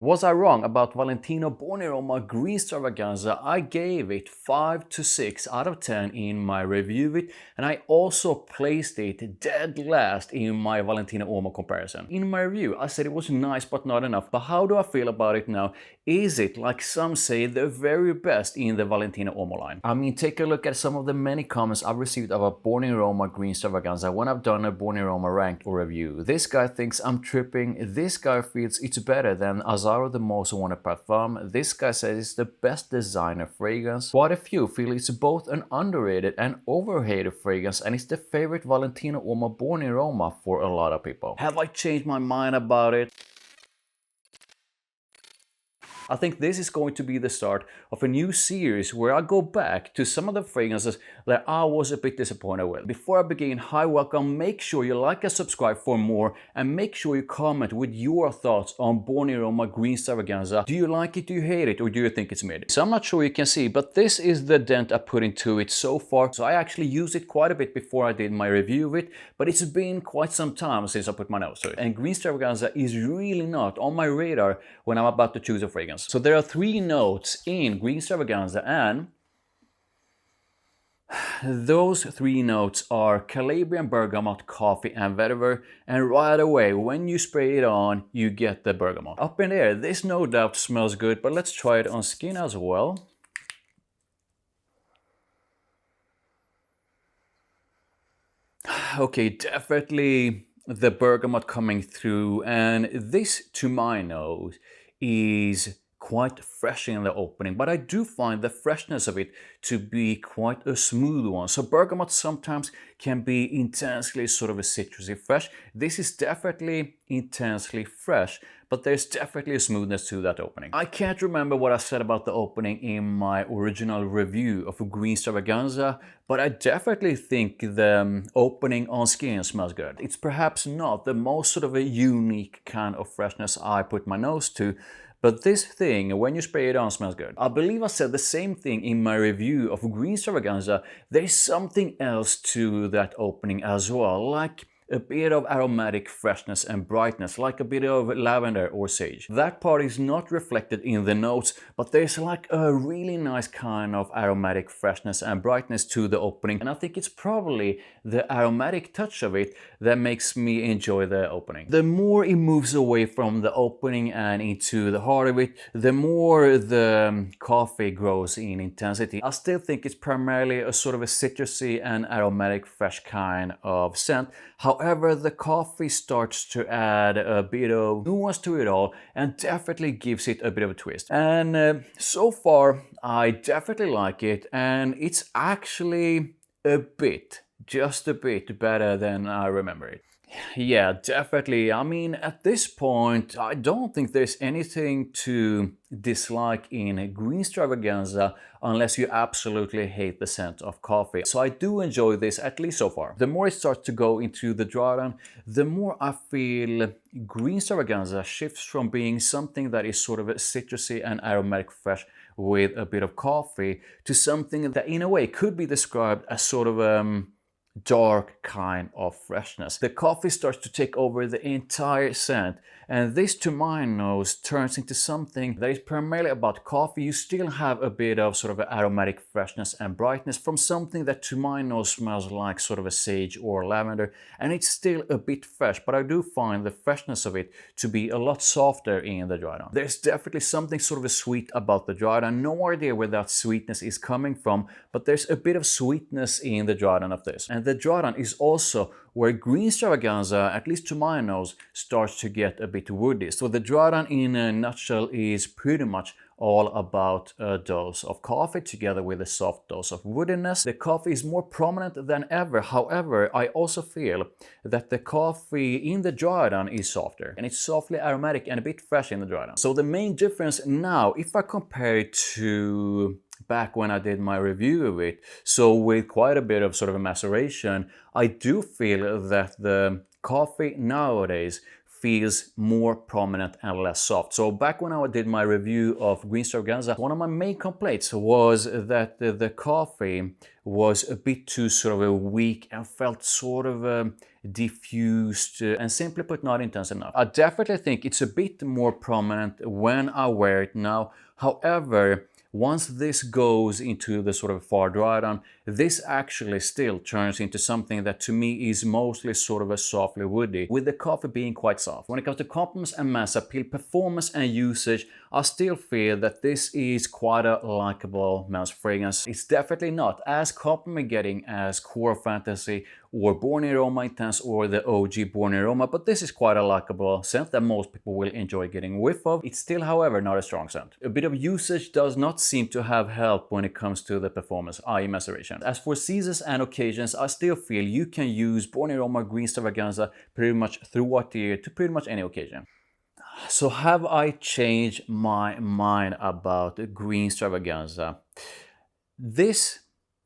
Was I wrong about Valentino Born Roma Green Stravaganza? I gave it 5 to 6 out of 10 in my review it, and I also placed it dead last in my Valentino Uomo comparison. In my review I said it was nice but not enough, but how do I feel about it now? Is it, like some say, the very best in the Valentino Uomo line? I mean, take a look at some of the many comments I've received about Born Roma Green Stravaganza when I've done a Born Roma rank or review. This guy thinks I'm tripping, this guy feels it's better than the most wanted parfum. This guy says it's the best designer fragrance. Quite a few feel it's both an underrated and overrated fragrance, and it's the favorite Valentino Uomo Born Roma for a lot of people. Have I changed my mind about it? I think this is going to be the start of a new series where I go back to some of the fragrances that I was a bit disappointed with. Before I begin, hi, welcome, make sure you like and subscribe for more, and make sure you comment with your thoughts on Born Roma Green Stravaganza. Do you like it, do you hate it, or do you think it's mid? So I'm not sure you can see, but this is the dent I put into it so far. So I actually used it quite a bit before I did my review of it, but it's been quite some time since I put my nose to it. And Green Stravaganza is really not on my radar when I'm about to choose a fragrance. So there are 3 notes in Green Stravaganza, and those 3 notes are Calabrian bergamot, coffee and vetiver, and right away when you spray it on you get the bergamot. Up in there, this no doubt smells good, but let's try it on skin as well. Okay, definitely the bergamot coming through, and this to my nose is quite fresh in the opening, but I do find the freshness of it to be quite a smooth one. So bergamot sometimes can be intensely sort of a citrusy fresh. This is definitely intensely fresh, but there's definitely a smoothness to that opening. I can't remember what I said about the opening in my original review of Green Stravaganza, but I definitely think the opening on skin smells good. It's perhaps not the most sort of a unique kind of freshness I put my nose to, but this thing, when you spray it on, smells good. I believe I said the same thing in my review of Green Stravaganza. There's something else to that opening as well, like a bit of aromatic freshness and brightness, like a bit of lavender or sage. That part is not reflected in the notes, but there's like a really nice kind of aromatic freshness and brightness to the opening, and I think it's probably the aromatic touch of it that makes me enjoy the opening. The more it moves away from the opening and into the heart of it, the more the coffee grows in intensity. I still think it's primarily a sort of a citrusy and aromatic fresh kind of scent. However, the coffee starts to add a bit of nuance to it all and definitely gives it a bit of a twist. And so far, I definitely like it, and it's actually just a bit better than I remember it. Yeah, definitely. I mean, at this point, I don't think there's anything to dislike in Green Stravaganza unless you absolutely hate the scent of coffee. So I do enjoy this, at least so far. The more it starts to go into the drawdown, the more I feel Green Stravaganza shifts from being something that is sort of a citrusy and aromatic fresh with a bit of coffee to something that in a way could be described as sort of dark kind of freshness. The coffee starts to take over the entire scent, and this to my nose turns into something that is primarily about coffee. You still have a bit of sort of aromatic freshness and brightness from something that to my nose smells like sort of a sage or lavender, and it's still a bit fresh, but I do find the freshness of it to be a lot softer in the dry down. There's definitely something sort of a sweet about the dry down. No idea where that sweetness is coming from, but there's a bit of sweetness in the dry down of this. And the drawdown is also where Green Stravaganza, at least to my nose, starts to get a bit woody. So the drawdown in a nutshell is pretty much all about a dose of coffee together with a soft dose of woodiness. The coffee is more prominent than ever. However, I also feel that the coffee in the drawdown is softer, and it's softly aromatic and a bit fresh in the drawdown. So the main difference now, if I compare it to back when I did my review of it, so with quite a bit of sort of a maceration, I do feel that the coffee nowadays feels more prominent and less soft. So back when I did my review of Green Stravaganza, one of my main complaints was that the coffee was a bit too sort of a weak and felt sort of diffused and simply put not intense enough. I definitely think it's a bit more prominent when I wear it now. However, once this goes into the sort of far dry down, this actually still turns into something that to me is mostly sort of a softly woody, with the coffee being quite soft. When it comes to compliments and mass appeal, performance and usage, I still feel that this is quite a likable men's fragrance. It's definitely not as compliment getting as Core Fantasy or Born in Roma Intense or the OG Born in Roma, but this is quite a likable scent that most people will enjoy getting whiff of. It's still, however, not a strong scent. A bit of usage does not seem to have help when it comes to the performance, i.e. maceration. As for seasons and occasions, I still feel you can use Born in Roma Green Stravaganza pretty much throughout the year to pretty much any occasion. So have I changed my mind about Green Stravaganza? This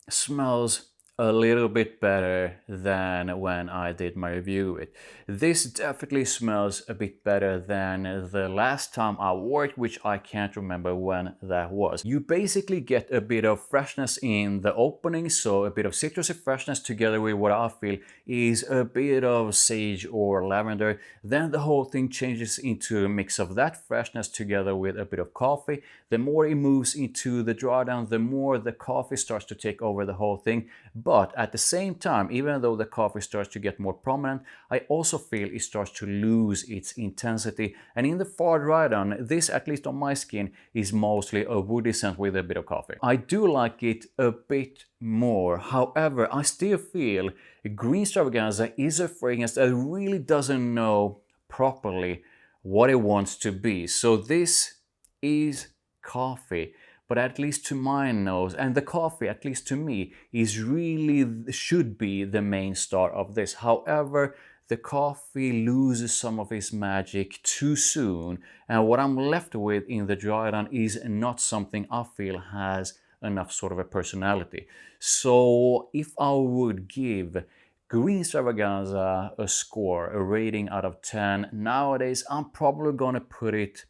smells a little bit better than when I did my review of it. This definitely smells a bit better than the last time I wore it, which I can't remember when that was. You basically get a bit of freshness in the opening, so a bit of citrusy freshness together with what I feel is a bit of sage or lavender. Then the whole thing changes into a mix of that freshness together with a bit of coffee. The more it moves into the dry down, the more the coffee starts to take over the whole thing. But at the same time, even though the coffee starts to get more prominent, I also feel it starts to lose its intensity. And in the far dry down, this, at least on my skin, is mostly a woody scent with a bit of coffee. I do like it a bit more. However, I still feel Green Stravaganza is a fragrance that really doesn't know properly what it wants to be. So this is coffee, but at least to my nose, and the coffee, at least to me, is really should be the main star of this. However, the coffee loses some of its magic too soon, and what I'm left with in the dry down is not something I feel has enough sort of a personality. So if I would give Green Stravaganza a score, a rating out of 10, nowadays I'm probably gonna put it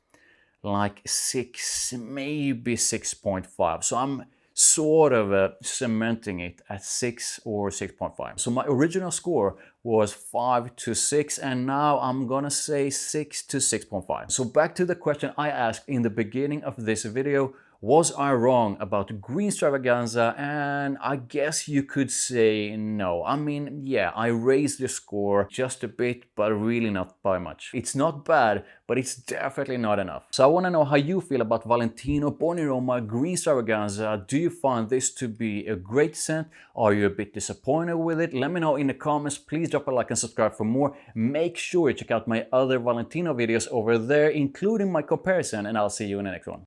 like 6, maybe 6.5. So I'm sort of cementing it at 6 or 6.5. So my original score was 5 to 6, and now I'm gonna say 6 to 6.5. So back to the question I asked in the beginning of this video: was I wrong about Green Stravaganza? And I guess you could say no. I mean, yeah, I raised the score just a bit, but really not by much. It's not bad, but it's definitely not enough. So I want to know how you feel about Valentino Born in Roma Green Stravaganza. Do you find this to be a great scent? Are you a bit disappointed with it? Let me know in the comments. Please drop a like and subscribe for more. Make sure you check out my other Valentino videos over there, including my comparison, and I'll see you in the next one.